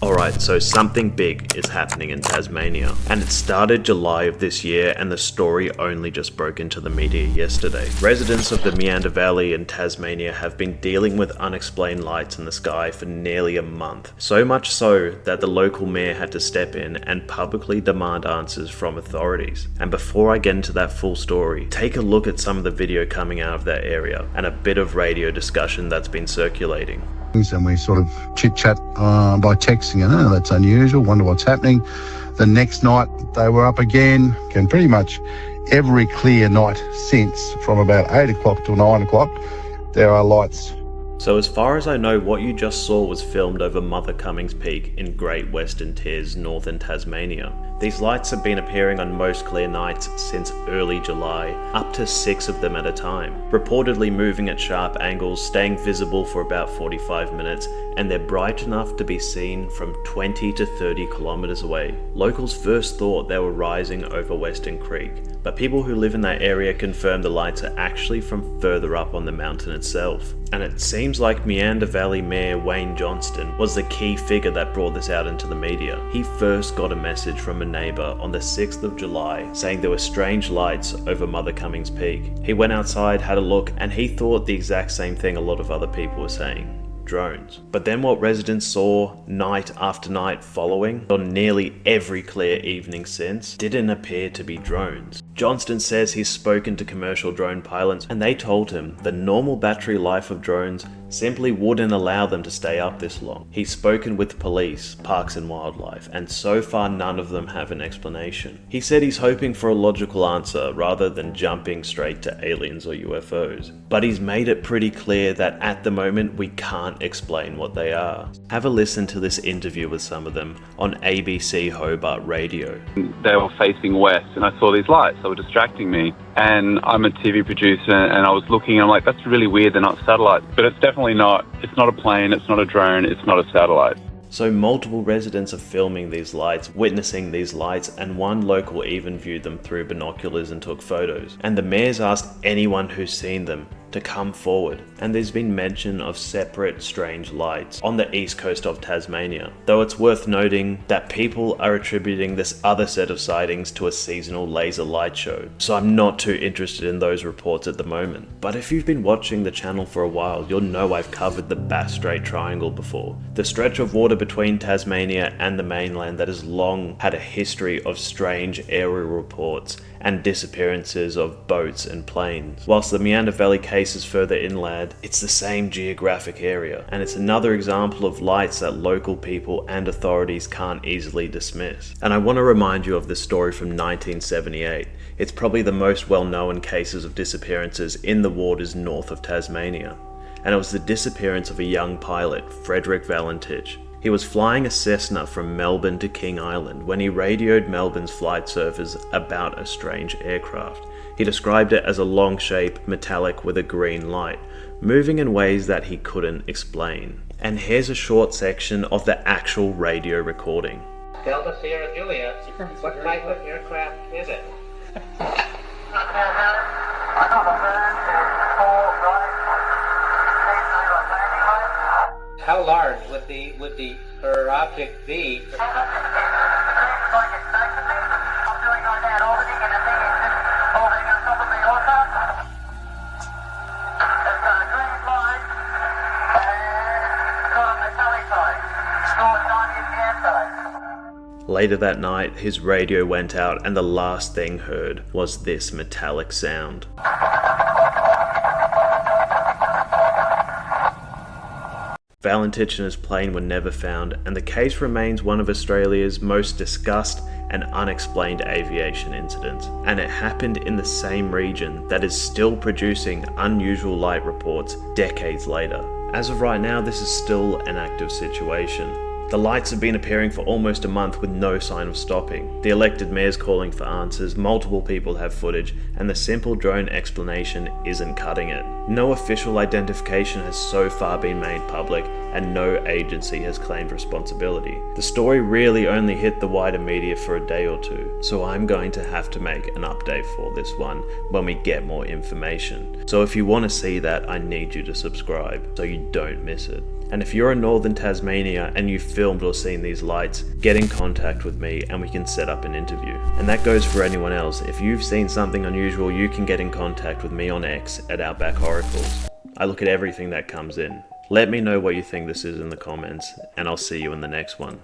Alright, so something big is happening in Tasmania, and it started July of this year, and the story only just broke into the media yesterday. Residents of the Meander Valley in Tasmania have been dealing with unexplained lights in the sky for nearly a month. So much so that the local mayor had to step in and publicly demand answers from authorities. And before I get into that full story, take a look at some of the video coming out of that area and a bit of radio discussion that's been circulating. And we sort of chit-chat by texting, and that's unusual, wonder what's happening. The next night they were up again, and pretty much every clear night since, from about 8 o'clock till 9 o'clock, there are lights. So as far as I know, what you just saw was filmed over Mother Cummings Peak in Great Western Tiers, northern Tasmania. These lights have been appearing on most clear nights since early July, up to 6 of them at a time, reportedly moving at sharp angles, staying visible for about 45 minutes, and they're bright enough to be seen from 20 to 30 kilometers away. Locals first thought they were rising over Western Creek, but people who live in that area confirm the lights are actually from further up on the mountain itself. And it seems like Meander Valley Mayor Wayne Johnston was the key figure that brought this out into the media. He first got a message from a neighbour on the 6th of July saying there were strange lights over Mother Cummings Peak. He went outside, had a look, and he thought the exact same thing a lot of other people were saying. Drones. But then what residents saw night after night following, on nearly every clear evening since, didn't appear to be drones. Johnston says he's spoken to commercial drone pilots and they told him the normal battery life of drones simply wouldn't allow them to stay up this long. He's spoken with police, parks and wildlife, and so far none of them have an explanation. He said he's hoping for a logical answer rather than jumping straight to aliens or UFOs. But he's made it pretty clear that at the moment we can't explain what they are. Have a listen to this interview with some of them on ABC Hobart Radio. They were facing west and I saw these lights. They were distracting me, and I'm a TV producer and I was looking and I'm like, that's really weird, they're not satellites. But it's definitely not. It's not a plane, it's not a drone, it's not a satellite. So multiple residents are filming these lights, witnessing these lights, and one local even viewed them through binoculars and took photos. And the mayor's asked anyone who's seen them to come forward, and there's been mention of separate strange lights on the east coast of Tasmania, though it's worth noting that people are attributing this other set of sightings to a seasonal laser light show, so I'm not too interested in those reports at the moment. But if you've been watching the channel for a while, you'll know I've covered the Bass Strait Triangle before, the stretch of water between Tasmania and the mainland that has long had a history of strange aerial reports and disappearances of boats and planes. Whilst the Meander Valley case is further inland, it's the same geographic area, and it's another example of lights that local people and authorities can't easily dismiss. And I want to remind you of this story from 1978. It's probably the most well-known cases of disappearances in the waters north of Tasmania, and it was the disappearance of a young pilot, Frederick Valentich. He was flying a Cessna from Melbourne to King Island when he radioed Melbourne's flight surfers about a strange aircraft. He described it as a long shape, metallic with a green light, moving in ways that he couldn't explain. And here's a short section of the actual radio recording. Delta Sierra Juliet, what type of aircraft is it? How large would the object be? Later that night, his radio went out and the last thing heard was this metallic sound. Valentich and his plane were never found, and the case remains one of Australia's most discussed and unexplained aviation incidents. And it happened in the same region that is still producing unusual light reports decades later. As of right now, this is still an active situation. The lights have been appearing for almost a month with no sign of stopping. The elected mayor's calling for answers, multiple people have footage, and the simple drone explanation isn't cutting it. No official identification has so far been made public, and no agency has claimed responsibility. The story really only hit the wider media for a day or two, so I'm going to have to make an update for this one when we get more information. So if you want to see that, I need you to subscribe so you don't miss it. And if you're in northern Tasmania and you filmed or seen these lights, get in contact with me and we can set up an interview. And that goes for anyone else. If you've seen something unusual, you can get in contact with me on X at Outback Oracles. I look at everything that comes in. Let me know what you think this is in the comments, and I'll see you in the next one.